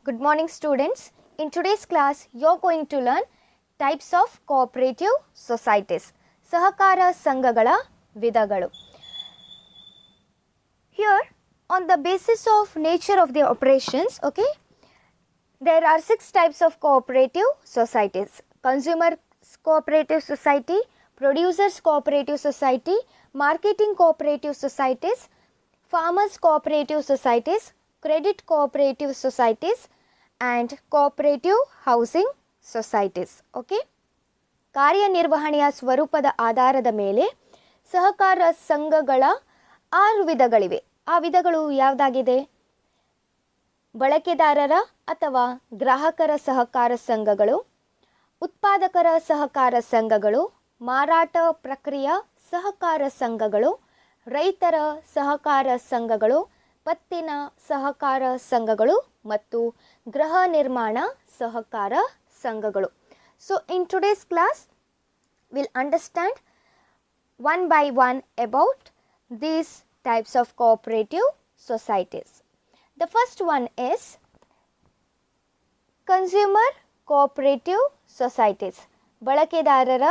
Good morning students. In today's class, you're going to learn types of cooperative societies. ಸಹಕಾರ ಸಂಘಗಳ ವಿಧಗಳು. Here, on the basis of nature of the operations, okay, there are 6 types of cooperative societies. Consumer cooperative society, producers cooperative society, marketing cooperative societies, farmers cooperative societies, credit cooperative societies and cooperative housing societies. Okay. ಕಾರ್ಯನಿರ್ವಹಣೆಯ ಸ್ವರೂಪದ ಆಧಾರದ ಮೇಲೆ ಸಹಕಾರ ಸಂಘಗಳ 6 ವಿಧಗಳಿವೆ. ಆ ವಿಧಗಳು ಯಾವುದಾಗಿದೆ? ಬಳಕೆದಾರರ ಅಥವಾ ಗ್ರಾಹಕರ ಸಹಕಾರ ಸಂಘಗಳು, ಉತ್ಪಾದಕರ ಸಹಕಾರ ಸಂಘಗಳು, ಮಾರಾಟ ಪ್ರಕ್ರಿಯೆ ಸಹಕಾರ ಸಂಘಗಳು, ರೈತರ ಸಹಕಾರ ಸಂಘಗಳು, ಪತ್ತಿನ ಸಹಕಾರ ಸಂಘಗಳು ಮತ್ತು ಗೃಹ ನಿರ್ಮಾಣ ಸಹಕಾರ ಸಂಘಗಳು. So in today's class, we'll understand one by one about these types of cooperative societies. The first one is consumer cooperative societies, ಬಳಕೆದಾರರ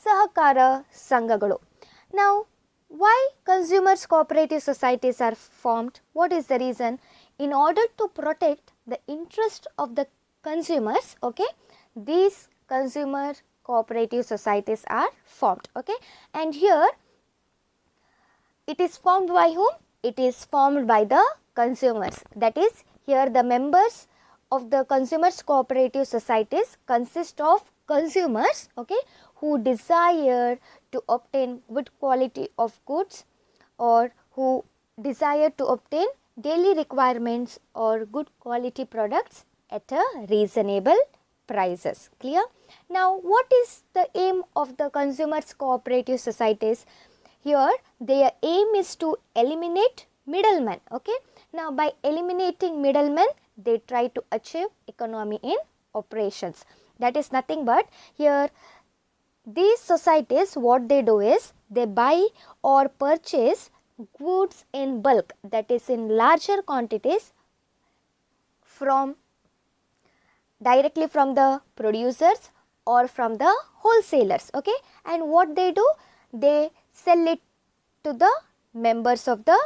ಸಹಕಾರ ಸಂಘಗಳು. Now, why consumers cooperative societies are formed? What is the reason? In order to protect the interest of the consumers, okay, these consumer cooperative societies are formed, okay, and here it is formed by whom? It is formed by the consumers. That is, here the members of the consumers cooperative societies consist of consumers, okay, who desire to obtain good quality of goods or who desire to obtain daily requirements or good quality products at a reasonable prices. Clear? Now, what is the aim of the consumers cooperative societies? Here, their aim is to eliminate middlemen. Okay. Now, by eliminating middlemen, they try to achieve economy in operations. That is nothing but here these societies, what they do is they buy or purchase goods in bulk, that is in larger quantities directly from the producers or from the wholesalers, okay, and what they do, they sell it to the members of the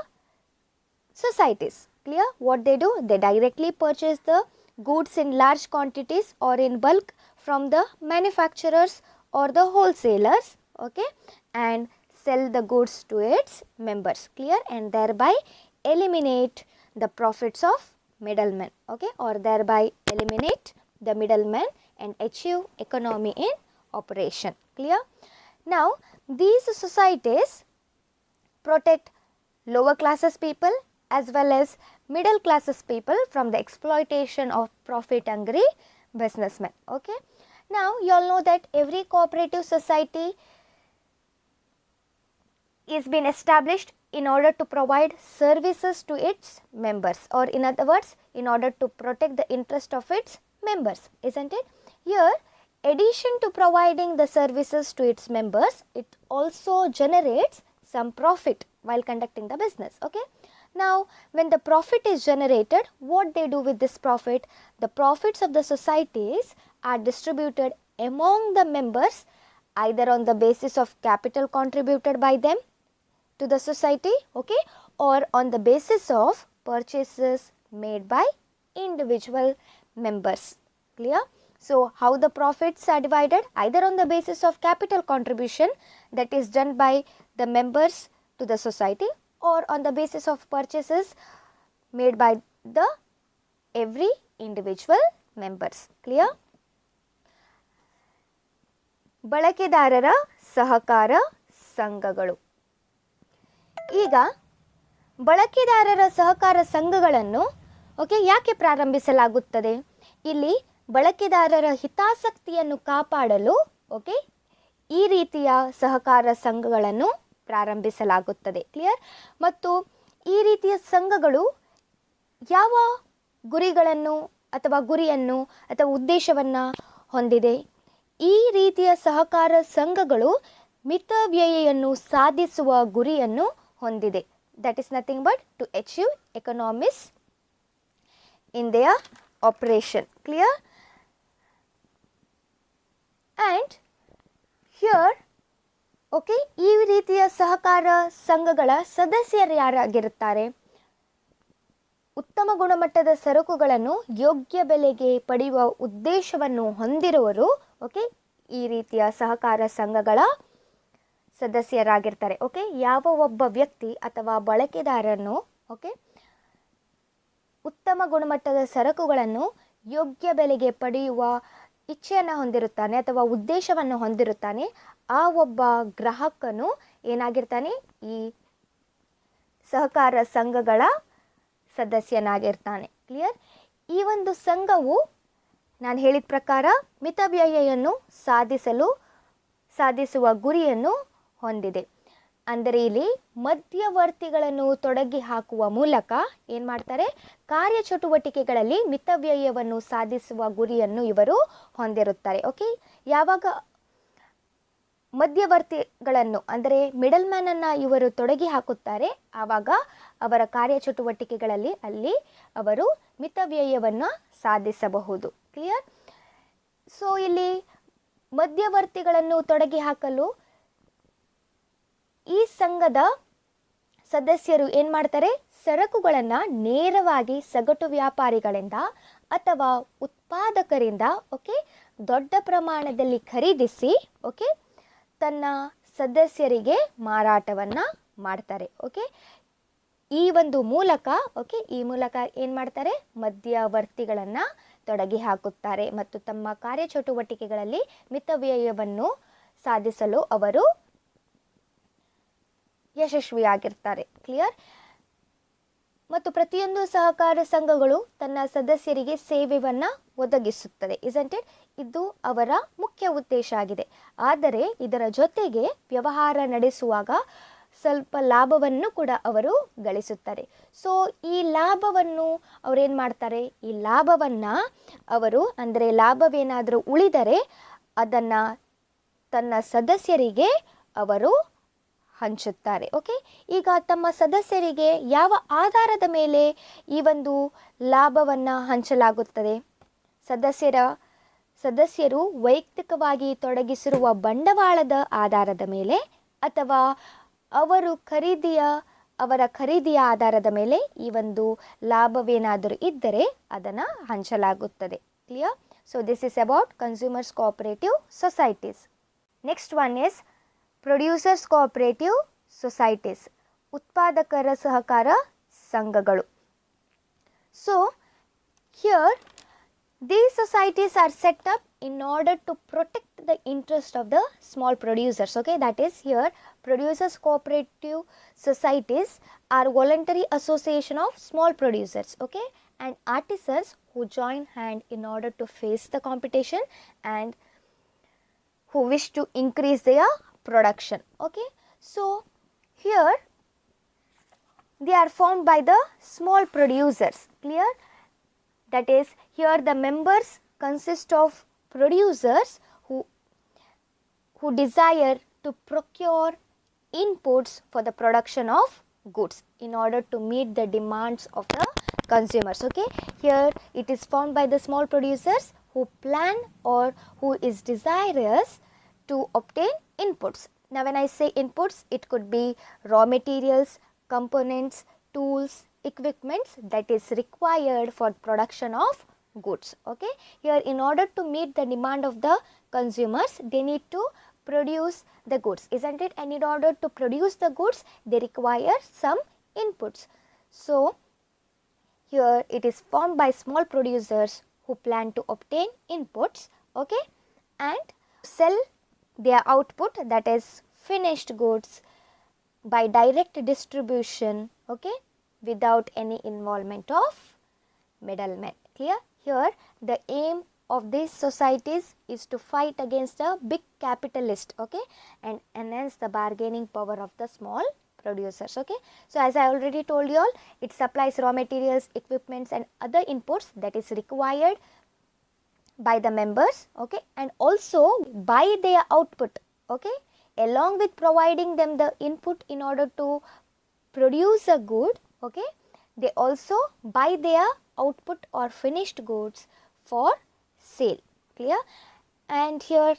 societies. Clear? What they do, they directly purchase the goods in large quantities or in bulk from the manufacturers or the wholesalers, okay, and sell the goods to its members. Clear? And thereby eliminate the profits of middlemen, okay, or thereby eliminate the middlemen and achieve economy in operation. Clear? Now, these societies protect lower classes people as well as middle classes people from the exploitation of profit hungry businessmen. Okay. Now, you all know that every cooperative society is been established in order to provide services to its members, or in other words, in order to protect the interest of its members, isn't it? Here, addition to providing the services to its members, it also generates some profit while conducting the business. Okay. Now, when the profit is generated, what they do with this profit? The profits of the societies are distributed among the members either on the basis of capital contributed by them to the society, okay, or on the basis of purchases made by individual members. Clear? So, how the profits are divided? Either on the basis of capital contribution that is done by the members to the society, or on the basis of purchases made by the every individual members. Clear? ಬಳಕೆದಾರರ ಸಹಕಾರ ಸಂಘಗಳು. ಈಗ ಬಳಕೆದಾರರ ಸಹಕಾರ ಸಂಘಗಳನ್ನು okay ಯಾಕೆ ಪ್ರಾರಂಭಿಸಲಾಗುತ್ತದೆ? ಇಲ್ಲಿ ಬಳಕೆದಾರರ ಹಿತಾಸಕ್ತಿಯನ್ನು ಕಾಪಾಡಲು ಓಕೆ ಈ ರೀತಿಯ ಸಹಕಾರ ಸಂಘಗಳನ್ನು ಪ್ರಾರಂಭಿಸಲಾಗುತ್ತದೆ. ಕ್ಲಿಯರ್? ಮತ್ತು ಈ ರೀತಿಯ ಸಂಘಗಳು ಯಾವ ಗುರಿಗಳನ್ನು ಅಥವಾ ಗುರಿಯನ್ನು ಅಥವಾ ಉದ್ದೇಶವನ್ನು ಹೊಂದಿದೆ? ಈ ರೀತಿಯ ಸಹಕಾರ ಸಂಘಗಳು ಮಿತವ್ಯಯವನ್ನು ಸಾಧಿಸುವ ಗುರಿಯನ್ನು ಹೊಂದಿದೆ. That is nothing but to achieve economies in their operation. Clear? And here okay, ಈ ರೀತಿಯ ಸಹಕಾರ ಸಂಘಗಳ ಸದಸ್ಯರು ಯಾರಾಗಿರುತ್ತಾರೆ? ಉತ್ತಮ ಗುಣಮಟ್ಟದ ಸರಕುಗಳನ್ನು ಯೋಗ್ಯ ಬೆಲೆಗೆ ಪಡೆಯುವ ಉದ್ದೇಶವನ್ನು ಹೊಂದಿರುವವರು ಓಕೆ ಈ ರೀತಿಯ ಸಹಕಾರ ಸಂಘಗಳ ಸದಸ್ಯರಾಗಿರ್ತಾರೆ. ಓಕೆ, ಯಾವ ಒಬ್ಬ ವ್ಯಕ್ತಿ ಅಥವಾ ಬಳಕೆದಾರನು ಓಕೆ ಉತ್ತಮ ಗುಣಮಟ್ಟದ ಸರಕುಗಳನ್ನು ಯೋಗ್ಯ ಬೆಲೆಗೆ ಪಡೆಯುವ ಇಚ್ಛೆಯನ್ನು ಹೊಂದಿರುತ್ತಾನೆ ಅಥವಾ ಉದ್ದೇಶವನ್ನು ಹೊಂದಿರುತ್ತಾನೆ, ಆ ಒಬ್ಬ ಗ್ರಾಹಕನು ಏನಾಗಿರ್ತಾನೆ? ಈ ಸಹಕಾರ ಸಂಘಗಳ ಸದಸ್ಯನಾಗಿರ್ತಾನೆ. ಕ್ಲಿಯರ್? ಈ ಒಂದು ಸಂಘವು ನಾನು ಹೇಳಿದ ಪ್ರಕಾರ ಮಿತವ್ಯಯವನ್ನು ಸಾಧಿಸುವ ಗುರಿಯನ್ನು ಹೊಂದಿದೆ. ಅಂದರೆ ಇಲ್ಲಿ ಮಧ್ಯವರ್ತಿಗಳನ್ನು ತೊಡಗಿ ಹಾಕುವ ಮೂಲಕ ಏನು ಮಾಡ್ತಾರೆ? ಕಾರ್ಯಚಟುವಟಿಕೆಗಳಲ್ಲಿ ಮಿತವ್ಯಯವನ್ನು ಸಾಧಿಸುವ ಗುರಿಯನ್ನು ಇವರು ಹೊಂದಿರುತ್ತಾರೆ. ಓಕೆ, ಯಾವಾಗ ಮಧ್ಯವರ್ತಿಗಳನ್ನು ಅಂದರೆ ಮಿಡಲ್ ಮ್ಯಾನನ್ನು ಇವರು ತೊಡಗಿ ಹಾಕುತ್ತಾರೆ, ಆವಾಗ ಅವರ ಕಾರ್ಯಚಟುವಟಿಕೆಗಳಲ್ಲಿ ಅಲ್ಲಿ ಅವರು ಮಿತವ್ಯಯವನ್ನು ಸಾಧಿಸಬಹುದು. ಕ್ಲಿಯರ್? ಸೊ ಇಲ್ಲಿ ಮಧ್ಯವರ್ತಿಗಳನ್ನು ತೊಡಗಿ ಹಾಕಲು ಈ ಸಂಘದ ಸದಸ್ಯರು ಏನು ಮಾಡ್ತಾರೆ? ಸರಕುಗಳನ್ನು ನೇರವಾಗಿ ಸಗಟು ವ್ಯಾಪಾರಿಗಳಿಂದ ಅಥವಾ ಉತ್ಪಾದಕರಿಂದ ಓಕೆ ದೊಡ್ಡ ಪ್ರಮಾಣದಲ್ಲಿ ಖರೀದಿಸಿ ಓಕೆ ತನ್ನ ಸದಸ್ಯರಿಗೆ ಮಾರಾಟವನ್ನು ಮಾಡ್ತಾರೆ. ಓಕೆ, ಈ ಒಂದು ಮೂಲಕ ಏನು ಮಾಡ್ತಾರೆ? ಮಧ್ಯವರ್ತಿಗಳನ್ನು ತೊಡಗಿ ಹಾಕುತ್ತಾರೆ ಮತ್ತು ತಮ್ಮ ಕಾರ್ಯಚಟುವಟಿಕೆಗಳಲ್ಲಿ ಮಿತವ್ಯಯವನ್ನು ಸಾಧಿಸಲು ಅವರು ಯಶಸ್ವಿಯಾಗಿರ್ತಾರೆ. ಕ್ಲಿಯರ್? ಮತ್ತು ಪ್ರತಿಯೊಂದು ಸಹಕಾರ ಸಂಘಗಳು ತನ್ನ ಸದಸ್ಯರಿಗೆ ಸೇವೆಯನ್ನು ಒದಗಿಸುತ್ತದೆ. Isn't it? ಇದು ಅವರ ಮುಖ್ಯ ಉದ್ದೇಶ ಆಗಿದೆ. ಆದರೆ ಇದರ ಜೊತೆಗೆ ವ್ಯವಹಾರ ನಡೆಸುವಾಗ ಸ್ವಲ್ಪ ಲಾಭವನ್ನು ಕೂಡ ಅವರು ಗಳಿಸುತ್ತಾರೆ. ಸೊ ಈ ಲಾಭವನ್ನು ಅವರೇನು ಮಾಡ್ತಾರೆ? ಈ ಲಾಭವನ್ನು ಅವರು ಅಂದರೆ ಲಾಭವೇನಾದರೂ ಉಳಿದರೆ ಅದನ್ನು ತನ್ನ ಸದಸ್ಯರಿಗೆ ಅವರು ಹಂಚುತ್ತಾರೆ. ಓಕೆ, ಈಗ ತಮ್ಮ ಸದಸ್ಯರಿಗೆ ಯಾವ ಆಧಾರದ ಮೇಲೆ ಈ ಒಂದು ಲಾಭವನ್ನು ಹಂಚಲಾಗುತ್ತದೆ? ಸದಸ್ಯರು ವೈಯಕ್ತಿಕವಾಗಿ ತೊಡಗಿಸಿರುವ ಬಂಡವಾಳದ ಆಧಾರದ ಮೇಲೆ ಅಥವಾ ಅವರ ಖರೀದಿಯ ಆಧಾರದ ಮೇಲೆ ಈ ಒಂದು ಲಾಭವೇನಾದರೂ ಇದ್ದರೆ ಅದನ್ನು ಹಂಚಲಾಗುತ್ತದೆ. Clear? So this is about consumers cooperative societies. Next one is producers cooperative societies, ಉತ್ಪಾದಕರ ಸಹಕಾರ ಸಂಘಗಳು. So here these societies are set up in order to protect the interest of the small producers. Okay, that is here producers cooperative societies are voluntary association of small producers okay and artisans who join hand in order to face the competition and who wish to increase their production. Okay, so here they are formed by the small producers. Clear? That is, here the members consist of producers who desire to procure inputs for the production of goods in order to meet the demands of the consumers. Okay, here it is formed by the small producers who plan or who is desirous to obtain inputs. Now when I say inputs, it could be raw materials, components, tools, equipments that is required for production of goods. Okay, here in order to meet the demand of the consumers, they need to produce the goods, isn't it? And in order to produce the goods, they require some inputs. So here it is formed by small producers who plan to obtain inputs okay and sell their output, that is finished goods, by direct distribution okay without any involvement of middlemen. Clear? Here the aim of these societies is to fight against the big capitalist okay and enhance the bargaining power of the small producers. Okay, so as I already told you all, it supplies raw materials, equipments and other inputs that is required by the members okay and also buy their output okay along with providing them the input in order to produce a good okay, they also buy their output or finished goods for sale. Clear? And here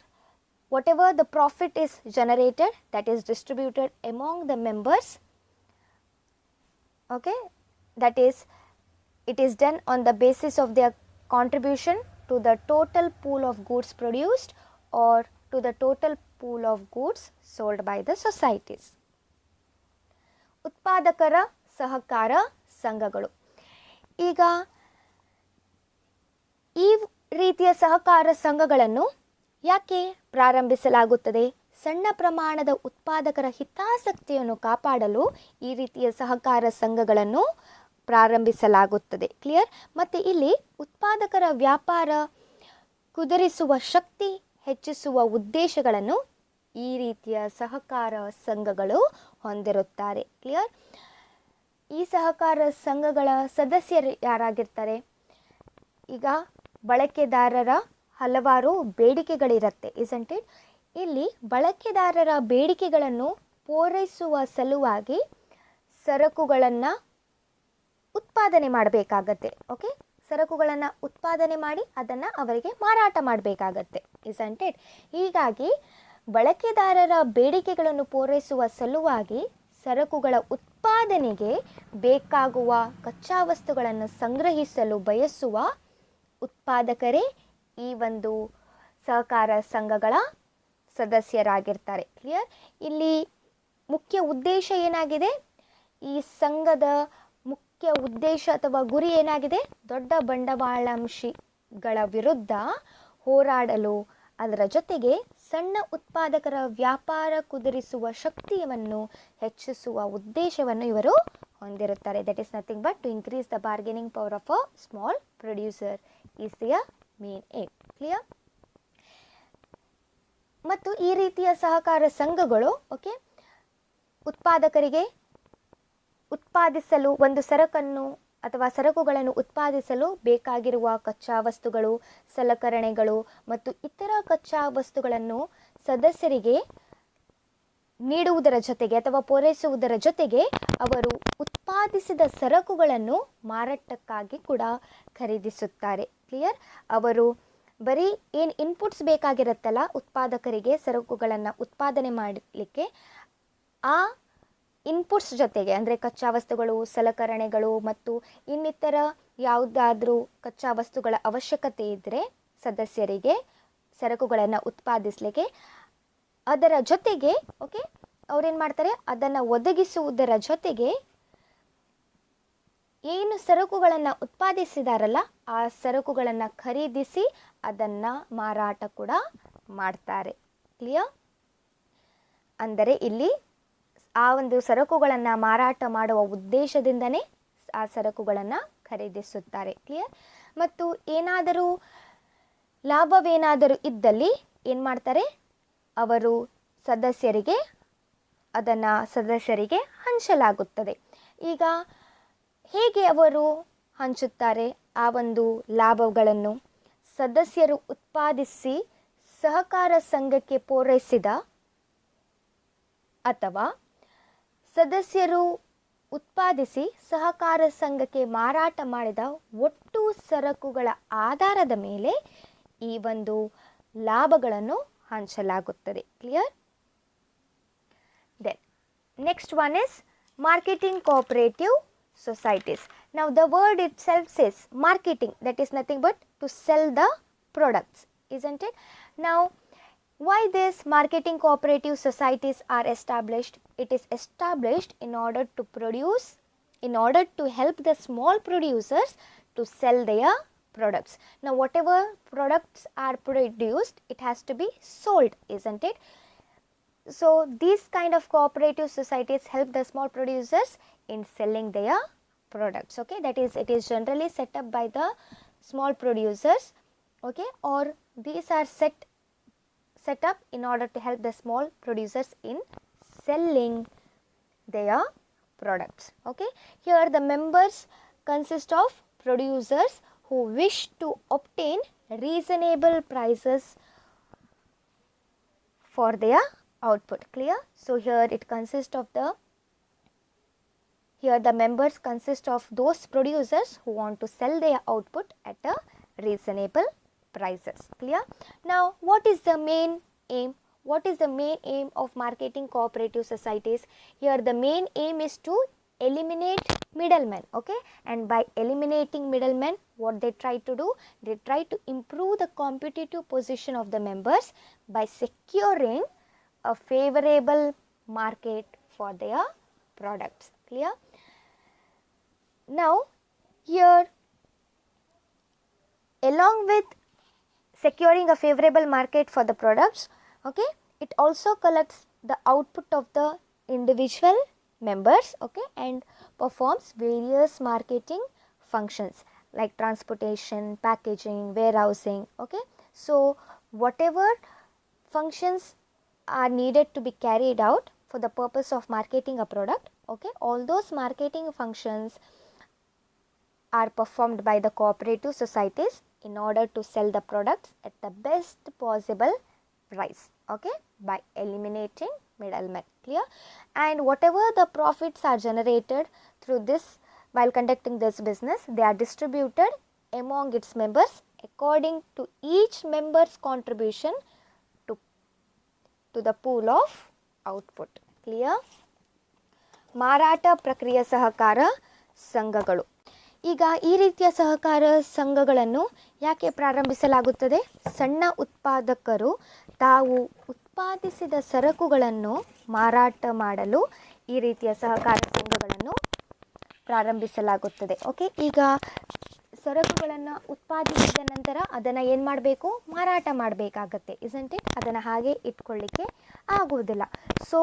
whatever the profit is generated, that is distributed among the members. Okay, that is, it is done on the basis of their contribution to the total pool of goods produced or to the total pool of goods sold by the societies. ಉತ್ಪಾದಕರ ಸಹಕಾರ ಸಂಘಗಳು. ಈಗ ಈ ರೀತಿಯ ಸಹಕಾರ ಸಂಘಗಳನ್ನು ಯಾಕೆ ಪ್ರಾರಂಭಿಸಲಾಗುತ್ತದೆ? ಸಣ್ಣ ಪ್ರಮಾಣದ ಉತ್ಪಾದಕರ ಹಿತಾಸಕ್ತಿಯನ್ನು ಕಾಪಾಡಲು ಈ ರೀತಿಯ ಸಹಕಾರ ಸಂಘಗಳನ್ನು ಪ್ರಾರಂಭಿಸಲಾಗುತ್ತದೆ. ಕ್ಲಿಯರ್? ಮತ್ತು ಇಲ್ಲಿ ಉತ್ಪಾದಕರ ವ್ಯಾಪಾರ ಕುದುರಿಸುವ ಶಕ್ತಿ ಹೆಚ್ಚಿಸುವ ಉದ್ದೇಶಗಳನ್ನು ಈ ರೀತಿಯ ಸಹಕಾರ ಸಂಘಗಳು ಹೊಂದಿರುತ್ತಾರೆ. ಕ್ಲಿಯರ್? ಈ ಸಹಕಾರ ಸಂಘಗಳ ಸದಸ್ಯರು ಯಾರಾಗಿರ್ತಾರೆ? ಈಗ ಬಳಕೆದಾರರ ಹಲವಾರು ಬೇಡಿಕೆಗಳಿರುತ್ತೆ, ಇಸಂಟ್ ಇಟ್? ಇಲ್ಲಿ ಬಳಕೆದಾರರ ಬೇಡಿಕೆಗಳನ್ನು ಪೂರೈಸುವ ಸಲುವಾಗಿ ಸರಕುಗಳನ್ನು ಉತ್ಪಾದನೆ ಮಾಡಬೇಕಾಗತ್ತೆ. ಓಕೆ, ಸರಕುಗಳನ್ನು ಉತ್ಪಾದನೆ ಮಾಡಿ ಅದನ್ನು ಅವರಿಗೆ ಮಾರಾಟ ಮಾಡಬೇಕಾಗತ್ತೆ, ಇಸಂಟ್ ಇಟ್? ಹೀಗಾಗಿ ಬಳಕೆದಾರರ ಬೇಡಿಕೆಗಳನ್ನು ಪೂರೈಸುವ ಸಲುವಾಗಿ ಸರಕುಗಳ ಉತ್ಪಾದನೆಗೆ ಬೇಕಾಗುವ ಕಚ್ಚಾ ವಸ್ತುಗಳನ್ನು ಸಂಗ್ರಹಿಸಲು ಬಯಸುವ ಉತ್ಪಾದಕರೇ ಈ ಒಂದು ಸಹಕಾರ ಸಂಘಗಳ ಸದಸ್ಯರಾಗಿರ್ತಾರೆ. ಕ್ಲಿಯರ್? ಇಲ್ಲಿ ಮುಖ್ಯ ಉದ್ದೇಶ ಏನಾಗಿದೆ? ಈ ಸಂಘದ ಮುಖ್ಯ ಉದ್ದೇಶ ಅಥವಾ ಗುರಿ ಏನಾಗಿದೆ? ದೊಡ್ಡ ಬಂಡವಾಳಾಂಶಿಗಳ ವಿರುದ್ಧ ಹೋರಾಡಲು, ಅದರ ಜೊತೆಗೆ ಸಣ್ಣ ಉತ್ಪಾದಕರ ವ್ಯಾಪಾರ ಕುದುರಿಸುವ ಶಕ್ತಿಯನ್ನು ಹೆಚ್ಚಿಸುವ ಉದ್ದೇಶವನ್ನು ಇವರು ಹೊಂದಿರುತ್ತಾರೆ. That is nothing but to increase the bargaining power of a small producer is their main aim. Clear? ಮತ್ತು ಈ ರೀತಿಯ ಸಹಕಾರ ಸಂಘಗಳು ಓಕೆ ಉತ್ಪಾದಕರಿಗೆ ಉತ್ಪಾದಿಸಲು ಒಂದು ಸರಕನ್ನು ಅಥವಾ ಸರಕುಗಳನ್ನು ಉತ್ಪಾದಿಸಲು ಬೇಕಾಗಿರುವ ಕಚ್ಚಾ ವಸ್ತುಗಳು, ಸಲಕರಣೆಗಳು ಮತ್ತು ಇತರ ಕಚ್ಚಾ ವಸ್ತುಗಳನ್ನು ಸದಸ್ಯರಿಗೆ ನೀಡುವುದರ ಜೊತೆಗೆ ಅಥವಾ ಪೂರೈಸುವುದರ ಜೊತೆಗೆ ಅವರು ಉತ್ಪಾದಿಸಿದ ಸರಕುಗಳನ್ನು ಮಾರಾಟಕ್ಕಾಗಿ ಕೂಡ ಖರೀದಿಸುತ್ತಾರೆ. ಕ್ಲಿಯರ್? ಅವರು ಬರೀ ಏನು ಇನ್ಪುಟ್ಸ್ ಬೇಕಾಗಿರುತ್ತಲ್ಲ ಉತ್ಪಾದಕರಿಗೆ ಸರಕುಗಳನ್ನು ಉತ್ಪಾದನೆ ಮಾಡಲಿಕ್ಕೆ, ಆ ಇನ್ಪುಟ್ಸ್ ಜೊತೆಗೆ ಅಂದರೆ ಕಚ್ಚಾ ವಸ್ತುಗಳು, ಸಲಕರಣೆಗಳು ಮತ್ತು ಇನ್ನಿತರ ಯಾವುದಾದ್ರೂ ಕಚ್ಚಾ ವಸ್ತುಗಳ ಅವಶ್ಯಕತೆ ಇದ್ದರೆ ಸದಸ್ಯರಿಗೆ ಸರಕುಗಳನ್ನು ಉತ್ಪಾದಿಸಲಿಕ್ಕೆ, ಅದರ ಜೊತೆಗೆ ಓಕೆ ಅವ್ರೇನು ಮಾಡ್ತಾರೆ, ಅದನ್ನು ಒದಗಿಸುವುದರ ಜೊತೆಗೆ ಏನು ಸರಕುಗಳನ್ನು ಉತ್ಪಾದಿಸಿದಾರಲ್ಲ ಆ ಸರಕುಗಳನ್ನು ಖರೀದಿಸಿ ಅದನ್ನು ಮಾರಾಟ ಕೂಡ ಮಾಡ್ತಾರೆ. ಕ್ಲಿಯರ್? ಅಂದರೆ ಇಲ್ಲಿ ಆ ಒಂದು ಸರಕುಗಳನ್ನು ಮಾರಾಟ ಮಾಡುವ ಉದ್ದೇಶದಿಂದನೇ ಆ ಸರಕುಗಳನ್ನು ಖರೀದಿಸುತ್ತಾರೆ. ಕ್ಲಿಯರ್? ಮತ್ತು ಏನಾದರೂ ಲಾಭವೇನಾದರೂ ಇದ್ದಲ್ಲಿ ಏನು ಮಾಡ್ತಾರೆ, ಅವರು ಸದಸ್ಯರಿಗೆ ಹಂಚಲಾಗುತ್ತದೆ. ಈಗ ಹೇಗೆ ಅವರು ಹಂಚುತ್ತಾರೆ ಆ ಒಂದು ಲಾಭಗಳನ್ನು? ಸದಸ್ಯರು ಉತ್ಪಾದಿಸಿ ಸಹಕಾರ ಸಂಘಕ್ಕೆ ಪೂರೈಸಿದ ಅಥವಾ ಸದಸ್ಯರು ಉತ್ಪಾದಿಸಿ ಸಹಕಾರ ಸಂಘಕ್ಕೆ ಮಾರಾಟ ಮಾಡಿದ ಒಟ್ಟು ಸರಕುಗಳ ಆಧಾರದ ಮೇಲೆ ಈ ಒಂದು ಲಾಭಗಳನ್ನು ಹಂಚಲಾಗುತ್ತದೆ. Clear? Then next one is marketing cooperative societies. Now the word itself says marketing, that is nothing but to sell the products, isn't it? Now why these marketing cooperative societies are established? It is established in order to help the small producers to sell their products. Now whatever products are produced, it has to be sold, isn't it? So these kind of cooperative societies help the small producers in selling their products. Okay, that is, it is generally set up by the small producers, okay, or these are set up in order to help the small producers in selling their products. Okay, here the members consist of producers who wish to obtain reasonable prices for their output. Clear? So here it consists of the Here the members consist of those producers who want to sell their output at a reasonable prices. Clear? Now what is the main aim? What is the main aim of marketing cooperative societies? Here the main aim is to eliminate middlemen, okay, and by eliminating middlemen, what they try to do, they try to improve the competitive position of the members by securing a favorable market for their products. Clear? Now here, along with securing a favorable market for the products, okay, it also collects the output of the individual members, okay, and performs various marketing functions like transportation, packaging, warehousing, okay. So whatever functions are needed to be carried out for the purpose of marketing a product, okay, all those marketing functions are performed by the cooperative societies in order to sell the products at the best possible price, okay, by eliminating middlemen. Clear? And whatever the profits are generated through this while conducting this business, they are distributed among its members according to each member's contribution to the pool of output. Clear? ಮಾರಾಟ ಪ್ರಕ್ರಿಯೆ ಸಹಕಾರ ಸಂಘಗಳು. ಈಗ ಈ ರೀತಿಯ ಸಹಕಾರ ಸಂಘಗಳನ್ನು ಯಾಕೆ ಪ್ರಾರಂಭಿಸಲಾಗುತ್ತದೆ? ಸಣ್ಣ ಉತ್ಪಾದಕರು ತಾವು ಉತ್ಪಾದಿಸಿದ ಸರಕುಗಳನ್ನು ಮಾರಾಟ ಮಾಡಲು ಈ ರೀತಿಯ ಸಹಕಾರ ಸಂಘಗಳನ್ನು ಪ್ರಾರಂಭಿಸಲಾಗುತ್ತದೆ. ಓಕೆ, ಈಗ ಸರಕುಗಳನ್ನು ಉತ್ಪಾದಿಸಿದ ನಂತರ ಅದನ್ನು ಏನು ಮಾಡಬೇಕು? ಮಾರಾಟ ಮಾಡಬೇಕಾಗತ್ತೆ, ಇಸಂಟ್ ಇಟ್? ಅದನ್ನು ಹಾಗೆ ಇಟ್ಕೊಳ್ಳಿಕ್ಕೆ ಆಗುವುದಿಲ್ಲ. ಸೊ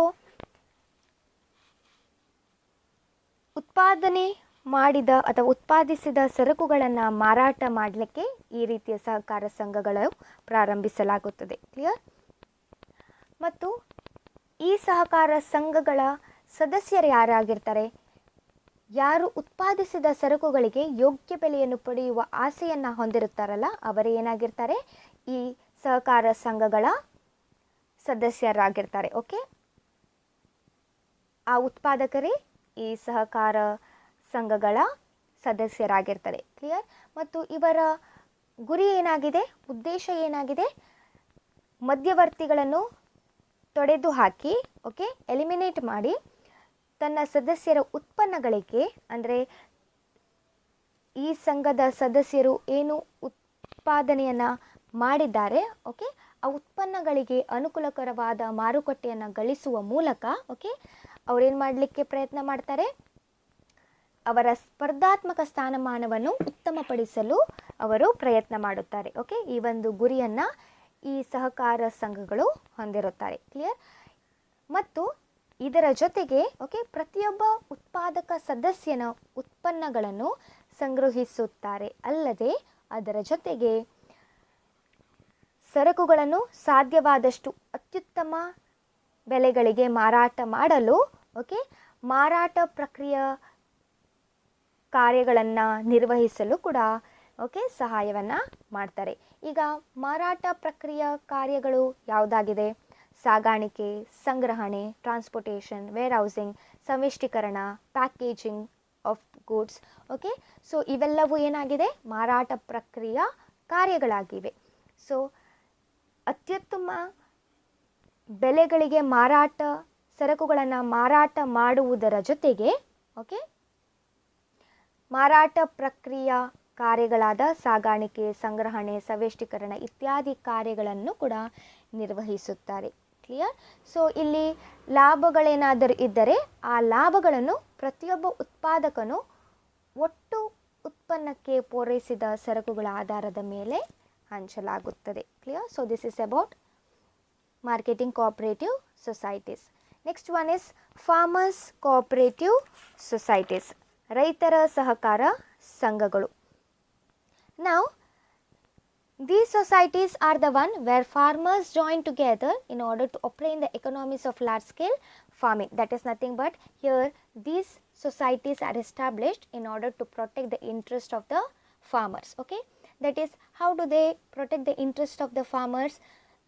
ಉತ್ಪಾದನೆ ಮಾಡಿದ ಅಥವಾ ಉತ್ಪಾದಿಸಿದ ಸರಕುಗಳನ್ನು ಮಾರಾಟ ಮಾಡಲಿಕ್ಕೆ ಈ ರೀತಿಯ ಸಹಕಾರ ಸಂಘಗಳು ಪ್ರಾರಂಭಿಸಲಾಗುತ್ತದೆ. ಕ್ಲಿಯರ್? ಮತ್ತು ಈ ಸಹಕಾರ ಸಂಘಗಳ ಸದಸ್ಯರು ಯಾರಾಗಿರ್ತಾರೆ? ಯಾರು ಉತ್ಪಾದಿಸಿದ ಸರಕುಗಳಿಗೆ ಯೋಗ್ಯ ಬೆಲೆಯನ್ನು ಪಡೆಯುವ ಆಸೆಯನ್ನು ಹೊಂದಿರುತ್ತಾರಲ್ಲ, ಅವರೇ ಏನಾಗಿರ್ತಾರೆ? ಈ ಸಹಕಾರ ಸಂಘಗಳ ಸದಸ್ಯರಾಗಿರ್ತಾರೆ. ಓಕೆ, ಆ ಉತ್ಪಾದಕರೇ ಈ ಸಹಕಾರ ಸಂಘಗಳ ಸದಸ್ಯರಾಗಿರ್ತಾರೆ. ಕ್ಲಿಯರ್? ಮತ್ತು ಇವರ ಗುರಿ ಏನಾಗಿದೆ? ಉದ್ದೇಶ ಏನಾಗಿದೆ? ಮಧ್ಯವರ್ತಿಗಳನ್ನು ತೊಡೆದು ಹಾಕಿ, ಓಕೆ, ಎಲಿಮಿನೇಟ್ ಮಾಡಿ ತನ್ನ ಸದಸ್ಯರ ಉತ್ಪನ್ನಗಳಿಗೆ, ಅಂದರೆ ಈ ಸಂಘದ ಸದಸ್ಯರು ಏನು ಉತ್ಪಾದನೆಯನ್ನು ಮಾಡಿದ್ದಾರೆ, ಓಕೆ, ಆ ಉತ್ಪನ್ನಗಳಿಗೆ ಅನುಕೂಲಕರವಾದ ಮಾರುಕಟ್ಟೆಯನ್ನು ಗಳಿಸುವ ಮೂಲಕ, ಓಕೆ, ಅವರೇನು ಮಾಡಲಿಕ್ಕೆ ಪ್ರಯತ್ನ ಮಾಡ್ತಾರೆ? ಅವರ ಸ್ಪರ್ಧಾತ್ಮಕ ಸ್ಥಾನಮಾನವನ್ನು ಉತ್ತಮಪಡಿಸಲು ಅವರು ಪ್ರಯತ್ನ ಮಾಡುತ್ತಾರೆ. ಓಕೆ, ಈ ಒಂದು ಗುರಿಯನ್ನು ಈ ಸಹಕಾರ ಸಂಘಗಳು ಹೊಂದಿರುತ್ತಾರೆ. ಕ್ಲಿಯರ್? ಮತ್ತು ಇದರ ಜೊತೆಗೆ, ಓಕೆ, ಪ್ರತಿಯೊಬ್ಬ ಉತ್ಪಾದಕ ಸದಸ್ಯನ ಉತ್ಪನ್ನಗಳನ್ನು ಸಂಗ್ರಹಿಸುತ್ತಾರೆ. ಅಲ್ಲದೆ ಅದರ ಜೊತೆಗೆ ಸರಕುಗಳನ್ನು ಸಾಧ್ಯವಾದಷ್ಟು ಅತ್ಯುತ್ತಮ ಬೆಲೆಗಳಿಗೆ ಮಾರಾಟ ಮಾಡಲು, ಓಕೆ, ಮಾರಾಟ ಪ್ರಕ್ರಿಯೆ ಕಾರ್ಯಗಳನ್ನು ನಿರ್ವಹಿಸಲು ಕೂಡ, ಓಕೆ, ಸಹಾಯವನ್ನು ಮಾಡ್ತಾರೆ. ಈಗ ಮಾರಾಟ ಪ್ರಕ್ರಿಯೆ ಕಾರ್ಯಗಳು ಯಾವುದಾಗಿದೆ? ಸಾಗಾಣಿಕೆ, ಸಂಗ್ರಹಣೆ, ಟ್ರಾನ್ಸ್ಪೋರ್ಟೇಷನ್, ವೇರ್ಹೌಸಿಂಗ್, ಸಂವಿಷ್ಟೀಕರಣ, packaging of goods. Okay, so ಇವೆಲ್ಲವೂ ಏನಾಗಿದೆ? ಮಾರಾಟ ಪ್ರಕ್ರಿಯೆ ಕಾರ್ಯಗಳಾಗಿವೆ. ಸೊ ಅತ್ಯುತ್ತಮ ಬೆಲೆಗಳಿಗೆ ಸರಕುಗಳನ್ನು ಮಾರಾಟ ಮಾಡುವುದರ ಜೊತೆಗೆ, ಓಕೆ, ಮಾರಾಟ ಪ್ರಕ್ರಿಯೆ ಕಾರ್ಯಗಳಾದ ಸಾಗಾಣಿಕೆ, ಸಂಗ್ರಹಣೆ, ಸಂವಿಷ್ಟೀಕರಣ ಇತ್ಯಾದಿ ಕಾರ್ಯಗಳನ್ನು ಕೂಡ ನಿರ್ವಹಿಸುತ್ತಾರೆ. ಕ್ಲಿಯರ್? ಸೊ ಇಲ್ಲಿ ಲಾಭಗಳೇನಾದರೂ ಇದ್ದರೆ ಆ ಲಾಭಗಳನ್ನು ಪ್ರತಿಯೊಬ್ಬ ಉತ್ಪಾದಕನು ಒಟ್ಟು ಉತ್ಪನ್ನಕ್ಕೆ ಪೂರೈಸಿದ ಸರಕುಗಳ ಆಧಾರದ ಮೇಲೆ ಹಂಚಲಾಗುತ್ತದೆ. Clear? So this is about marketing cooperative societies. Next one is farmers cooperative societies. ರೈತರ ಸಹಕಾರ ಸಂಘಗಳು. Now these societies are the one where farmers join together in order to obtain the economies of large scale farming. That is nothing but here these societies are established in order to protect the interest of the farmers. Okay, that is, how do they protect the interest of the farmers?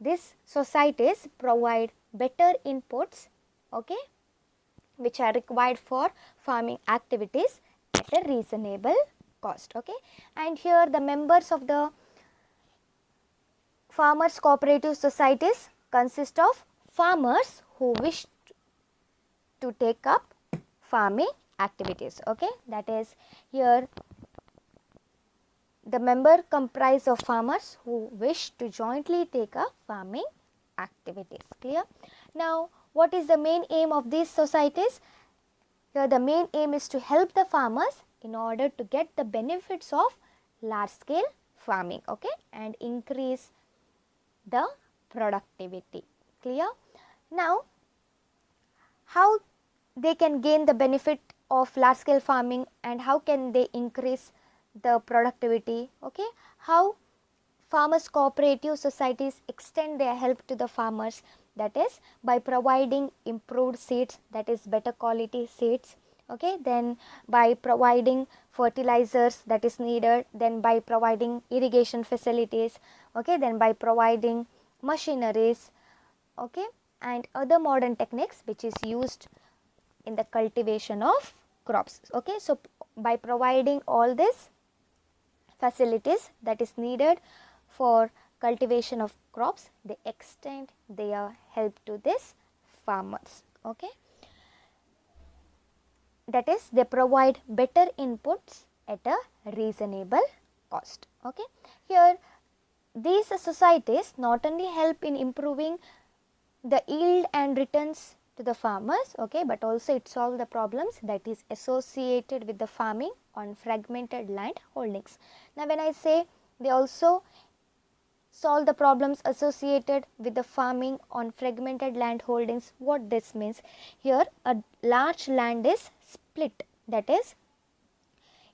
These societies provide better inputs, okay, which are required for farming activities at a reasonable cost. Okay, and here the members of the farmers cooperative societies consist of farmers who wish to take up farming activities. Okay, that is, here the member comprise of farmers who wish to jointly take up farming activities. Clear? Now, what is the main aim of these societies? Here the main aim is to help the farmers in order to get the benefits of large scale farming, okay, and increase the productivity. Clear? Now, how they can gain the benefit of large scale farming and how can they increase the productivity? Okay, how farmers cooperative societies extend their help to the farmers, that is by providing improved seeds, that is better quality seeds, okay, then by providing fertilizers that is needed, then by providing irrigation facilities, okay, then by providing machineries, okay, and other modern techniques which is used in the cultivation of crops. Okay, so by providing all these facilities that is needed for cultivation of crops, they extend their help to this farmers. Okay, that is, they provide better inputs at a reasonable cost. Okay, here these societies not only help in improving the yield and returns to the farmers, okay, but also it solve the problems that is associated with the farming on fragmented land holdings. Now, when I say they also solve the problems associated with the farming on fragmented land holdings, what this means? Here a large land is split, that is,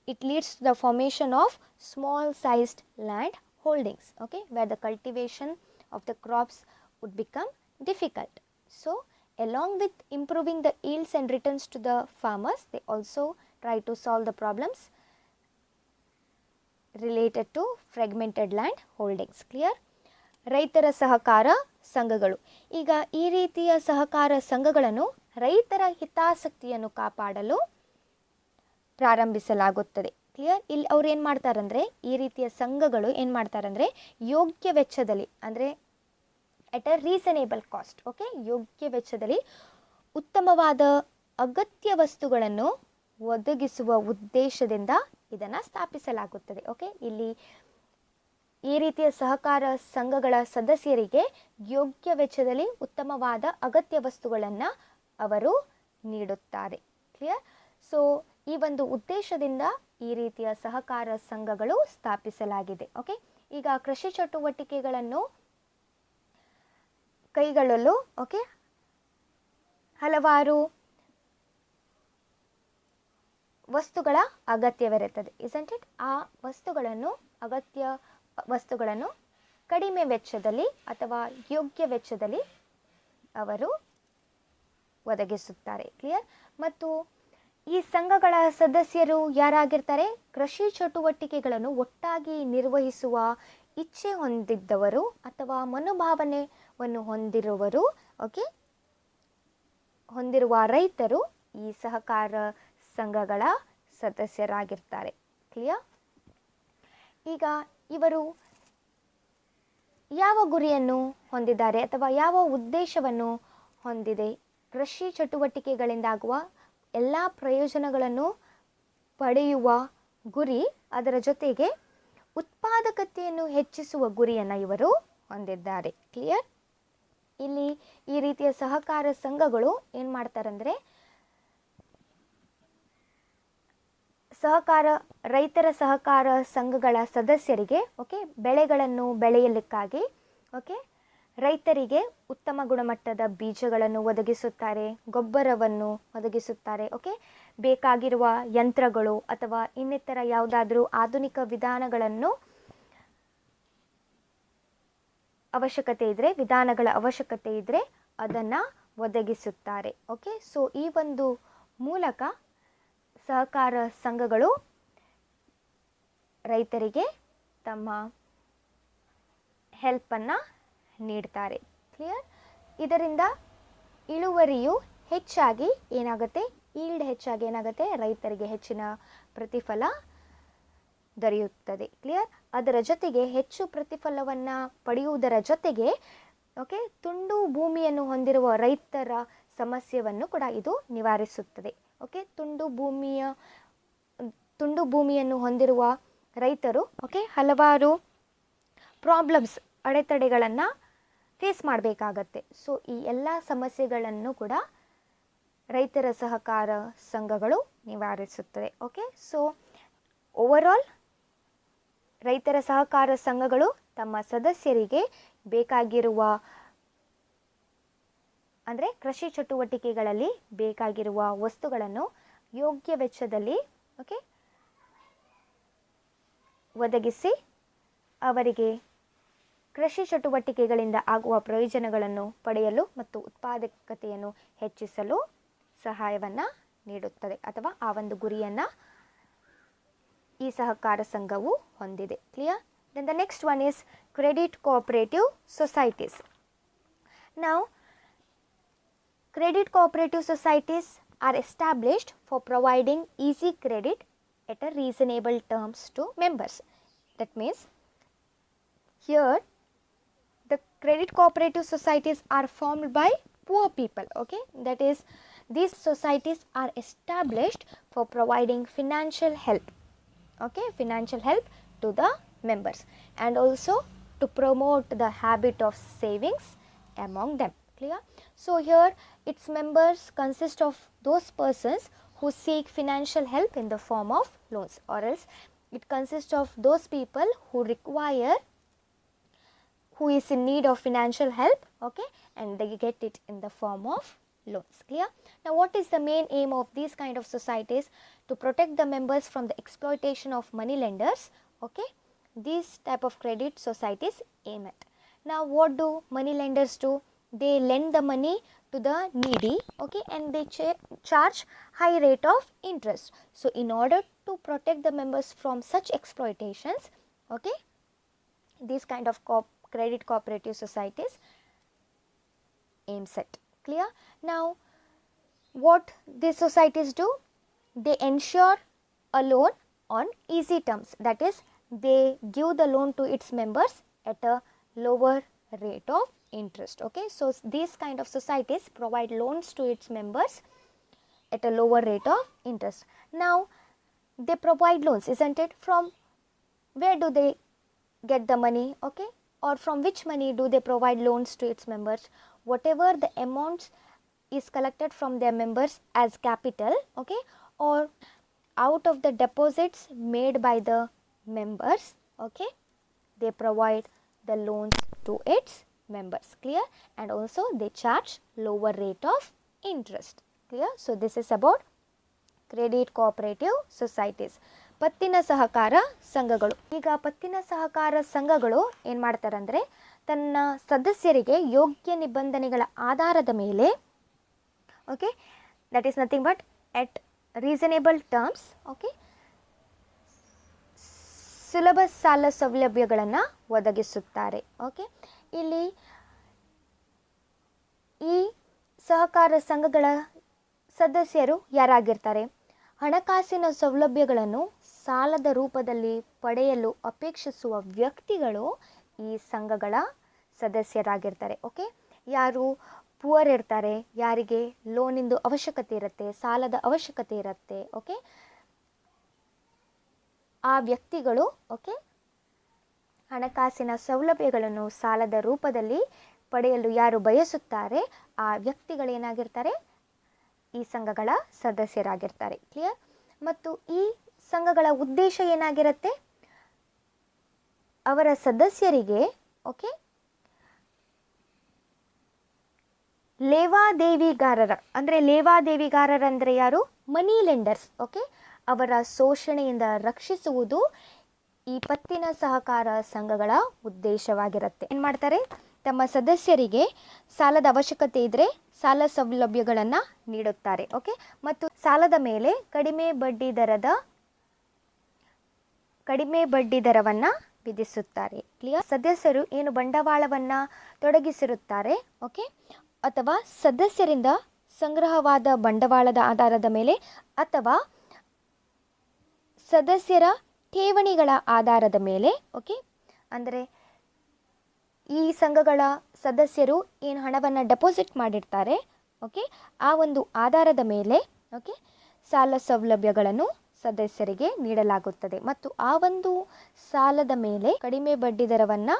it leads to the formation of small sized land holdings, okay, where the cultivation of the crops would become difficult. So, along with improving the yields and returns to the farmers, they also try to solve the problems related to fragmented land holdings. Clear? ರೈತರ ಸಹಕಾರ ಸಂಘಗಳು. ಈಗ ಈ ರೀತಿಯ ಸಹಕಾರ ಸಂಘಗಳನ್ನು ರೈತರ ಹಿತಾಸಕ್ತಿಯನ್ನು ಕಾಪಾಡಲು ಪ್ರಾರಂಭಿಸಲಾಗುತ್ತದೆ. ಕ್ಲಿಯರ್? ಇಲ್ಲಿ ಅವ್ರು ಏನು ಮಾಡ್ತಾರಂದರೆ, ಈ ರೀತಿಯ ಸಂಘಗಳು ಏನು ಮಾಡ್ತಾರಂದರೆ ಯೋಗ್ಯ ವೆಚ್ಚದಲ್ಲಿ, ಅಂದರೆ ಎಟ್ ಅ ರೀಸನೇಬಲ್ ಕಾಸ್ಟ್, ಓಕೆ, ಯೋಗ್ಯ ವೆಚ್ಚದಲ್ಲಿ ಉತ್ತಮವಾದ ಅಗತ್ಯ ವಸ್ತುಗಳನ್ನು ಒದಗಿಸುವ ಉದ್ದೇಶದಿಂದ ಇದನ್ನು ಸ್ಥಾಪಿಸಲಾಗುತ್ತದೆ. ಓಕೆ, ಇಲ್ಲಿ ಈ ರೀತಿಯ ಸಹಕಾರ ಸಂಘಗಳ ಸದಸ್ಯರಿಗೆ ಯೋಗ್ಯ ವೆಚ್ಚದಲ್ಲಿ ಉತ್ತಮವಾದ ಅಗತ್ಯ ವಸ್ತುಗಳನ್ನು ಅವರು ನೀಡುತ್ತಾರೆ. ಕ್ಲಿಯರ್? ಸೊ ಈ ಒಂದು ಉದ್ದೇಶದಿಂದ ಈ ರೀತಿಯ ಸಹಕಾರ ಸಂಘಗಳು ಸ್ಥಾಪಿಸಲಾಗಿದೆ. ಓಕೆ, ಈಗ ಕೃಷಿ ಚಟುವಟಿಕೆಗಳನ್ನು ಕೈಗೊಳ್ಳಲು, ಓಕೆ, ಹಲವಾರು ವಸ್ತುಗಳ ಅಗತ್ಯವಿರುತ್ತದೆ. Isn't it? ಆ ಅಗತ್ಯ ವಸ್ತುಗಳನ್ನು ಕಡಿಮೆ ವೆಚ್ಚದಲ್ಲಿ ಅಥವಾ ಯೋಗ್ಯ ವೆಚ್ಚದಲ್ಲಿ ಅವರು ಒದಗಿಸುತ್ತಾರೆ. ಕ್ಲಿಯರ್? ಮತ್ತು ಈ ಸಂಘಗಳ ಸದಸ್ಯರು ಯಾರಾಗಿರ್ತಾರೆ? ಕೃಷಿ ಚಟುವಟಿಕೆಗಳನ್ನು ಒಟ್ಟಾಗಿ ನಿರ್ವಹಿಸುವ ಇಚ್ಛೆ ಹೊಂದಿದ್ದವರು ಅಥವಾ ಮನೋಭಾವನೆಯನ್ನು ಹೊಂದಿರುವರು, ಓಕೆ, ಹೊಂದಿರುವ ರೈತರು ಈ ಸಹಕಾರ ಸಂಘಗಳ ಸದಸ್ಯರಾಗಿರ್ತಾರೆ. ಕ್ಲಿಯರ್? ಈಗ ಇವರು ಯಾವ ಗುರಿಯನ್ನು ಹೊಂದಿದ್ದಾರೆ ಅಥವಾ ಯಾವ ಉದ್ದೇಶವನ್ನು ಹೊಂದಿದೆ? ಕೃಷಿ ಚಟುವಟಿಕೆಗಳಿಂದಾಗುವ ಎಲ್ಲ ಪ್ರಯೋಜನಗಳನ್ನು ಪಡೆಯುವ ಗುರಿ, ಅದರ ಜೊತೆಗೆ ಉತ್ಪಾದಕತೆಯನ್ನು ಹೆಚ್ಚಿಸುವ ಗುರಿಯನ್ನು ಇವರು ಹೊಂದಿದ್ದಾರೆ. ಕ್ಲಿಯರ್? ಇಲ್ಲಿ ಈ ರೀತಿಯ ಸಹಕಾರ ಸಂಘಗಳು ಏನು ಮಾಡ್ತಾರಂದರೆ, ರೈತರ ಸಹಕಾರ ಸಂಘಗಳ ಸದಸ್ಯರಿಗೆ, ಓಕೆ, ಬೆಳೆಗಳನ್ನು ಬೆಳೆಯಲಿಕ್ಕಾಗಿ, ಓಕೆ, ರೈತರಿಗೆ ಉತ್ತಮ ಗುಣಮಟ್ಟದ ಬೀಜಗಳನ್ನು ಒದಗಿಸುತ್ತಾರೆ, ಗೊಬ್ಬರವನ್ನು ಒದಗಿಸುತ್ತಾರೆ, ಓಕೆ, ಬೇಕಾಗಿರುವ ಯಂತ್ರಗಳು ಅಥವಾ ಇನ್ನಿತರ ಯಾವುದಾದ್ರೂ ಆಧುನಿಕ ವಿಧಾನಗಳ ಅವಶ್ಯಕತೆ ಇದ್ದರೆ ಅದನ್ನು ಒದಗಿಸುತ್ತಾರೆ. ಓಕೆ, ಸೊ ಈ ಒಂದು ಮೂಲಕ ಸಹಕಾರ ಸಂಘಗಳು ರೈತರಿಗೆ ತಮ್ಮ ಹೆಲ್ಪನ್ನು ನೀಡ್ತಾರೆ. ಕ್ಲಿಯರ್? ಇದರಿಂದ ಇಳುವರಿಯು ಹೆಚ್ಚಾಗಿ ಏನಾಗುತ್ತೆ, ಈಲ್ಡ್ ಹೆಚ್ಚಾಗಿ ಏನಾಗುತ್ತೆ, ರೈತರಿಗೆ ಹೆಚ್ಚಿನ ಪ್ರತಿಫಲ ದೊರೆಯುತ್ತದೆ. ಕ್ಲಿಯರ್? ಅದರ ಜೊತೆಗೆ ಹೆಚ್ಚು ಪ್ರತಿಫಲವನ್ನು ಪಡೆಯುವುದರ ಜೊತೆಗೆ ಓಕೆ ತುಂಡು ಭೂಮಿಯನ್ನು ಹೊಂದಿರುವ ರೈತರ ಸಮಸ್ಯೆಯನ್ನು ಕೂಡ ಇದು ನಿವಾರಿಸುತ್ತದೆ. ಓಕೆ ತುಂಡು ಭೂಮಿಯನ್ನು ಹೊಂದಿರುವ ರೈತರು ಓಕೆ ಹಲವಾರು ಪ್ರಾಬ್ಲಮ್ಸ್, ಅಡೆತಡೆಗಳನ್ನು ಫೇಸ್ ಮಾಡಬೇಕಾಗತ್ತೆ. ಸೊ ಈ ಎಲ್ಲ ಸಮಸ್ಯೆಗಳನ್ನು ಕೂಡ ರೈತರ ಸಹಕಾರ ಸಂಘಗಳು ನಿವಾರಿಸುತ್ತದೆ. ಓಕೆ, ಸೊ ಓವರಾಲ್ ರೈತರ ಸಹಕಾರ ಸಂಘಗಳು ತಮ್ಮ ಸದಸ್ಯರಿಗೆ ಬೇಕಾಗಿರುವ ಅಂದರೆ ಕೃಷಿ ಚಟುವಟಿಕೆಗಳಲ್ಲಿ ಬೇಕಾಗಿರುವ ವಸ್ತುಗಳನ್ನು ಯೋಗ್ಯ ವೆಚ್ಚದಲ್ಲಿ ಓಕೆ ಒದಗಿಸಿ ಅವರಿಗೆ ಕೃಷಿ ಚಟುವಟಿಕೆಗಳಿಂದ ಆಗುವ ಪ್ರಯೋಜನಗಳನ್ನು ಪಡೆಯಲು ಮತ್ತು ಉತ್ಪಾದಕತೆಯನ್ನು ಹೆಚ್ಚಿಸಲು ಸಹಾಯವನ್ನು ನೀಡುತ್ತದೆ, ಅಥವಾ ಆ ಒಂದು ಗುರಿಯನ್ನು ಈ ಸಹಕಾರ ಸಂಘವು ಹೊಂದಿದೆ. Clear? Then the next one is credit cooperative societies. Now, credit cooperative societies are established for providing easy credit at a reasonable terms to members. That means, here the credit cooperative societies are formed by poor people. Okay, that is, these societies are established for providing financial help. Okay, financial help to the members, and also to promote the habit of savings among them. Clear? So here its members consist of those persons who seek financial help in the form of loans, or else it consists of those people who is in need of financial help, okay, and they get it in the form of loans. Clear? Now what is the main aim of these kind of societies? To protect the members from the exploitation of money lenders. Okay, these type of credit societies aim at. Now what do money lenders do? They lend the money to the needy, okay, and they charge high rate of interest. So in order to protect the members from such exploitations, okay, these kind of credit cooperative societies aims at. Clear? Now what these societies do? They ensure a loan on easy terms, that is, they give the loan to its members at a lower rate of interest. Okay, so these kind of societies provide loans to its members at a lower rate of interest. Now they provide loans, isn't it? From where do they get the money? Okay, or from which money do they provide loans to its members? Whatever the amounts is collected from their members as capital, okay, or out of the deposits made by the members, okay, they provide the loans to its members. Clear? And also they charge lower rate of interest. Clear? So this is about credit cooperative societies. ಪತ್ತಿನ ಸಹಕಾರ ಸಂಘಗಳು. ಈಗ ಪತ್ತಿನ ಸಹಕಾರ ಸಂಘಗಳು ಏನು ಮಾಡ್ತಾರೆ ಅಂದರೆ, ತನ್ನ ಸದಸ್ಯರಿಗೆ ಯೋಗ್ಯ ನಿಬಂಧನೆಗಳ ಆಧಾರದ ಮೇಲೆ okay, that is nothing but at reasonable terms, okay, ಸುಲಭ ಸಾಲ ಸೌಲಭ್ಯಗಳನ್ನು ಒದಗಿಸುತ್ತಾರೆ. ಓಕೆ, ಇಲ್ಲಿ ಈ ಸಹಕಾರ ಸಂಘಗಳ ಸದಸ್ಯರು ಯಾರಾಗಿರ್ತಾರೆ? ಹಣಕಾಸಿನ ಸೌಲಭ್ಯಗಳನ್ನು ಸಾಲದ ರೂಪದಲ್ಲಿ ಪಡೆಯಲು ಅಪೇಕ್ಷಿಸುವ ವ್ಯಕ್ತಿಗಳು ಈ ಸಂಘಗಳ ಸದಸ್ಯರಾಗಿರ್ತಾರೆ. ಓಕೆ, ಯಾರು ಪುವರ್ ಇರ್ತಾರೆ, ಯಾರಿಗೆ ಲೋನಿಂದು ಅವಶ್ಯಕತೆ ಇರುತ್ತೆ, ಸಾಲದ ಅವಶ್ಯಕತೆ ಇರುತ್ತೆ, ಓಕೆ, ಆ ವ್ಯಕ್ತಿಗಳು ಓಕೆ ಹಣಕಾಸಿನ ಸೌಲಭ್ಯಗಳನ್ನು ಸಾಲದ ರೂಪದಲ್ಲಿ ಪಡೆಯಲು ಯಾರು ಬಯಸುತ್ತಾರೆ ಆ ವ್ಯಕ್ತಿಗಳೇನಾಗಿರ್ತಾರೆ? ಈ ಸಂಘಗಳ ಸದಸ್ಯರಾಗಿರ್ತಾರೆ. ಕ್ಲಿಯರ್? ಮತ್ತು ಈ ಸಂಘಗಳ ಉದ್ದೇಶ ಏನಾಗಿರುತ್ತೆ? ಅವರ ಸದಸ್ಯರಿಗೆ ಓಕೆ ಲೇವಾದೇವಿಗಾರರಂದರೆ ಯಾರು? ಮನಿ ಲೆಂಡರ್ಸ್. ಓಕೆ, ಅವರ ಶೋಷಣೆಯಿಂದ ರಕ್ಷಿಸುವುದು ಈ ಪತ್ತಿನ ಸಹಕಾರ ಸಂಘಗಳ ಉದ್ದೇಶವಾಗಿರುತ್ತೆ. ಏನು ಮಾಡ್ತಾರೆ? ತಮ್ಮ ಸದಸ್ಯರಿಗೆ ಸಾಲದ ಅವಶ್ಯಕತೆ ಇದ್ದರೆ ಸಾಲ ಸೌಲಭ್ಯಗಳನ್ನು ನೀಡುತ್ತಾರೆ. ಓಕೆ, ಮತ್ತು ಸಾಲದ ಮೇಲೆ ಕಡಿಮೆ ಬಡ್ಡಿ ದರವನ್ನು ವಿಧಿಸುತ್ತಾರೆ. ಕ್ಲಿಯರ್? ಸದಸ್ಯರು ಏನು ಬಂಡವಾಳವನ್ನು ತೊಡಗಿಸಿರುತ್ತಾರೆ ಓಕೆ, ಅಥವಾ ಸದಸ್ಯರಿಂದ ಸಂಗ್ರಹವಾದ ಬಂಡವಾಳದ ಆಧಾರದ ಮೇಲೆ ಅಥವಾ ಸದಸ್ಯರ ಠೇವಣಿಗಳ ಆಧಾರದ ಮೇಲೆ. ಓಕೆ, ಅಂದರೆ ಈ ಸಂಘಗಳ ಸದಸ್ಯರು ಏನು ಹಣವನ್ನು ಡೆಪಾಸಿಟ್ ಮಾಡಿರ್ತಾರೆ, ಓಕೆ, ಆ ಒಂದು ಆಧಾರದ ಮೇಲೆ ಓಕೆ ಸಾಲ ಸೌಲಭ್ಯಗಳನ್ನು ಸದಸ್ಯರಿಗೆ ನೀಡಲಾಗುತ್ತದೆ ಮತ್ತು ಆ ಒಂದು ಸಾಲದ ಮೇಲೆ ಕಡಿಮೆ ಬಡ್ಡಿ ದರವನ್ನು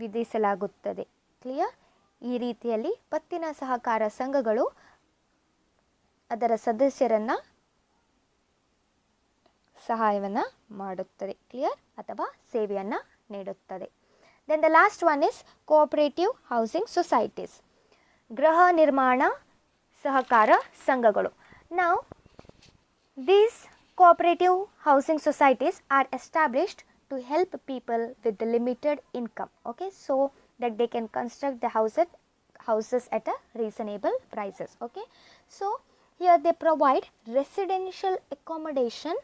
ವಿಧಿಸಲಾಗುತ್ತದೆ. ಕ್ಲಿಯರ್? ಈ ರೀತಿಯಲ್ಲಿ ಪತ್ತಿನ ಸಹಕಾರ ಸಂಘಗಳು ಅದರ ಸದಸ್ಯರನ್ನು ಸಹಾಯವನ್ನು ಮಾಡುತ್ತದೆ. ಕ್ಲಿಯರ್? ಅಥವಾ ಸೇವೆಯನ್ನು ನೀಡುತ್ತದೆ. Then the last one is cooperative housing societies, ಗೃಹ ನಿರ್ಮಾಣ ಸಹಕಾರ ಸಂಘಗಳು. ನಾವು these cooperative housing societies are established to help people with the limited income, okay, so that they can construct the houses at a reasonable prices. Okay, so here they provide residential accommodation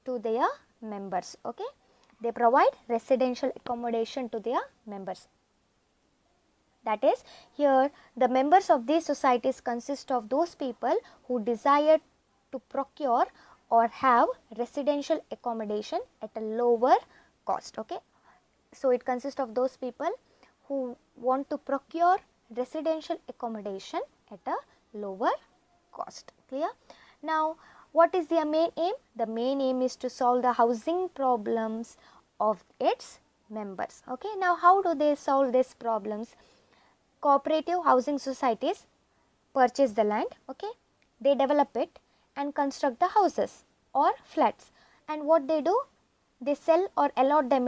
to their members. Okay, they provide residential accommodation to their members. That is, here the members of these societies consist of those people who desire to procure or have residential accommodation at a lower cost. Okay, so it consists of those people who want to procure residential accommodation at a lower cost. Clear? Now, what is their main aim? The main aim is to solve the housing problems of its members. Okay, now how do they solve these problems? Cooperative housing societies purchase the land, okay, they develop it and construct the houses or flats, and what they do, they sell or allot them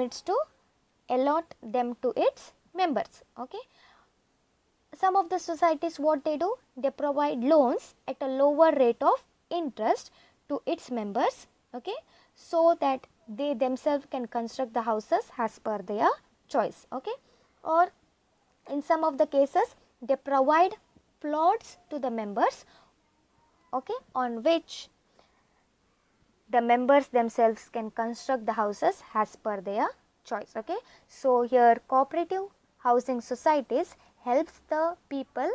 to its members. Okay, some of the societies, what they do, they provide loans at a lower rate of interest to its members, okay, so that they themselves can construct the houses as per their choice. Okay, or in some of the cases they provide plots to the members, okay, on which the members themselves can construct the houses as per their choice. Okay, so here cooperative housing societies helps the people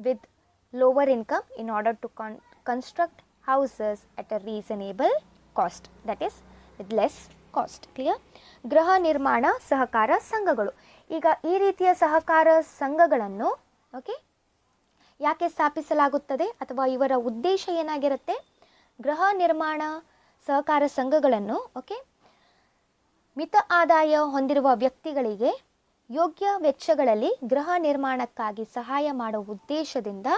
with lower income in order to construct houses at a reasonable cost, that is with less cost. Clear? ಗೃಹ ನಿರ್ಮಾಣ ಸಹಕಾರ ಸಂಘಗಳು. ಈಗ ಈ ರೀತಿಯ ಸಹಕಾರ ಸಂಘಗಳನ್ನು okay ಯಾಕೆ ಸ್ಥಾಪಿಸಲಾಗುತ್ತದೆ ಅಥವಾ ಇವರ ಉದ್ದೇಶ ಏನಾಗಿರುತ್ತೆ? ಗೃಹ ನಿರ್ಮಾಣ ಸಹಕಾರ ಸಂಘಗಳನ್ನು ಓಕೆ ಮಿತ ಆದಾಯ ಹೊಂದಿರುವ ವ್ಯಕ್ತಿಗಳಿಗೆ ಯೋಗ್ಯ ವೆಚ್ಚಗಳಲ್ಲಿ ಗೃಹ ನಿರ್ಮಾಣಕ್ಕಾಗಿ ಸಹಾಯ ಮಾಡುವ ಉದ್ದೇಶದಿಂದ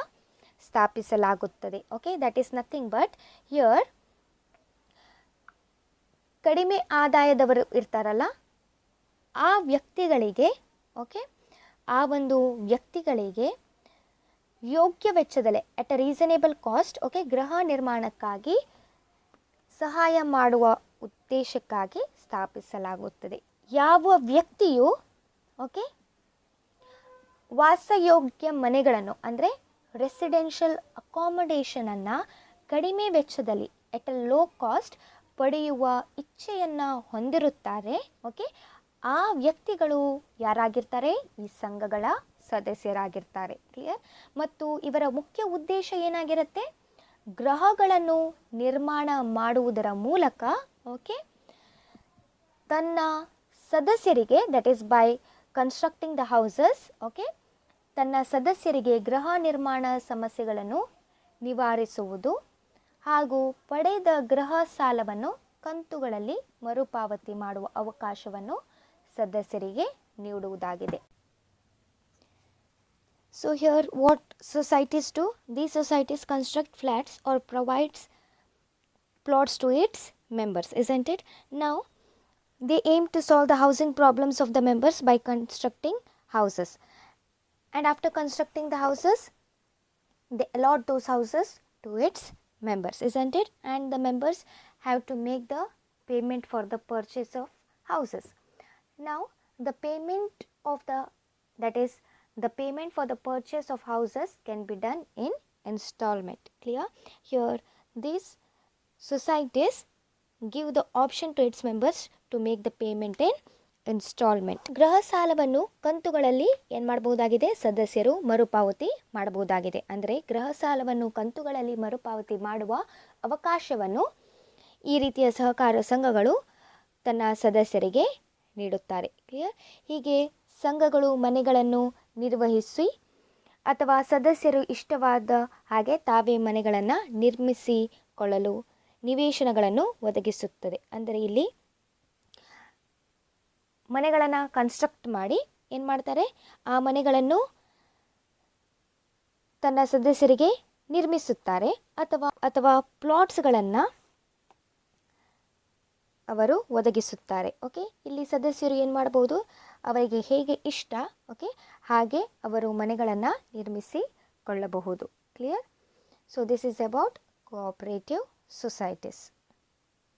ಸ್ಥಾಪಿಸಲಾಗುತ್ತದೆ. Okay, that is nothing but here ಕಡಿಮೆ ಆದಾಯದವರು ಇರ್ತಾರಲ್ಲ ಆ ವ್ಯಕ್ತಿಗಳಿಗೆ ಓಕೆ ಆ ಒಂದು ವ್ಯಕ್ತಿಗಳಿಗೆ ಯೋಗ್ಯ ವೆಚ್ಚದಲ್ಲೇ at a reasonable cost okay ಗೃಹ ನಿರ್ಮಾಣಕ್ಕಾಗಿ ಸಹಾಯ ಮಾಡುವ ಉದ್ದೇಶಕ್ಕಾಗಿ ಸ್ಥಾಪಿಸಲಾಗುತ್ತದೆ. ಯಾವ ವ್ಯಕ್ತಿಯು ಓಕೆ ವಾಸಯೋಗ್ಯ ಮನೆಗಳನ್ನು ಅಂದರೆ ರೆಸಿಡೆನ್ಷಿಯಲ್ ಅಕಾಮಡೇಷನನ್ನು ಕಡಿಮೆ ವೆಚ್ಚದಲ್ಲಿ ಎಟ್ ಅ ಲೋ ಕಾಸ್ಟ್ ಪಡೆಯುವ ಇಚ್ಛೆಯನ್ನು ಹೊಂದಿರುತ್ತಾರೆ ಓಕೆ ಆ ವ್ಯಕ್ತಿಗಳು ಯಾರಾಗಿರ್ತಾರೆ? ಈ ಸಂಘಗಳ ಸದಸ್ಯರಾಗಿರ್ತಾರೆ. ಕ್ಲಿಯರ್? ಮತ್ತು ಇವರ ಮುಖ್ಯ ಉದ್ದೇಶ ಏನಾಗಿರುತ್ತೆ? ಗೃಹಗಳನ್ನು ನಿರ್ಮಾಣ ಮಾಡುವುದರ ಮೂಲಕ ಓಕೆ ತನ್ನ ಸದಸ್ಯರಿಗೆ that is by constructing the houses okay ತನ್ನ ಸದಸ್ಯರಿಗೆ ಗೃಹ ನಿರ್ಮಾಣ ಸಮಸ್ಯೆಗಳನ್ನು ನಿವಾರಿಸುವುದು ಹಾಗೂ ಪಡೆದ ಗೃಹ ಸಾಲವನ್ನು ಕಂತುಗಳಲ್ಲಿ ಮರುಪಾವತಿ ಮಾಡುವ ಅವಕಾಶವನ್ನು ಸದಸ್ಯರಿಗೆ ನೀಡುವುದಾಗಿದೆ. So here what societies do? These societies construct flats or provides plots to its members, isn't it? Now they aim to solve the housing problems of the members by constructing houses, and after constructing the houses they allot those houses to its members, isn't it? And the members have to make the payment for the purchase of houses. Now the payment of the payment for the purchase of houses can be done in installment. Clear? Here these societies give the option to its members to make the payment in instalment. ಗೃಹ ಸಾಲವನ್ನು ಕಂತುಗಳಲ್ಲಿ ಏನು ಮಾಡಬಹುದಾಗಿದೆ, ಸದಸ್ಯರು ಮರುಪಾವತಿ ಮಾಡಬಹುದಾಗಿದೆ. ಅಂದರೆ ಗೃಹ ಸಾಲವನ್ನು ಕಂತುಗಳಲ್ಲಿ ಮರುಪಾವತಿ ಮಾಡುವ ಅವಕಾಶವನ್ನು ಈ ರೀತಿಯ ಸಹಕಾರ ಸಂಘಗಳು ತನ್ನ ಸದಸ್ಯರಿಗೆ ನೀಡುತ್ತಾರೆ. ಕ್ಲಿಯರ್. ಹೀಗೆ ಸಂಘಗಳು ಮನೆಗಳನ್ನು ನಿರ್ವಹಿಸಿ ಅಥವಾ ಸದಸ್ಯರು ಇಷ್ಟವಾದ ಹಾಗೆ ತಾವೇ ಮನೆಗಳನ್ನು ನಿರ್ಮಿಸಿಕೊಳ್ಳಲು ನಿವೇಶನಗಳನ್ನು ಒದಗಿಸುತ್ತದೆ. ಅಂದರೆ ಇಲ್ಲಿ ಮನೆಗಳನ್ನು ಕನ್ಸ್ಟ್ರಕ್ಟ್ ಮಾಡಿ ಏನು ಮಾಡ್ತಾರೆ, ಆ ಮನೆಗಳನ್ನು ತನ್ನ ಸದಸ್ಯರಿಗೆ ನಿರ್ಮಿಸುತ್ತಾರೆ ಅಥವಾ ಪ್ಲಾಟ್ಸ್ಗಳನ್ನು ಅವರು ಒದಗಿಸುತ್ತಾರೆ. ಓಕೆ, ಇಲ್ಲಿ ಸದಸ್ಯರು ಏನು ಮಾಡಬಹುದು, ಅವರಿಗೆ ಹೇಗೆ ಇಷ್ಟ ಓಕೆ ಹಾಗೆ ಅವರು ಮನೆಗಳನ್ನು ನಿರ್ಮಿಸಿಕೊಳ್ಳಬಹುದು. Clear. So this is about cooperative societies.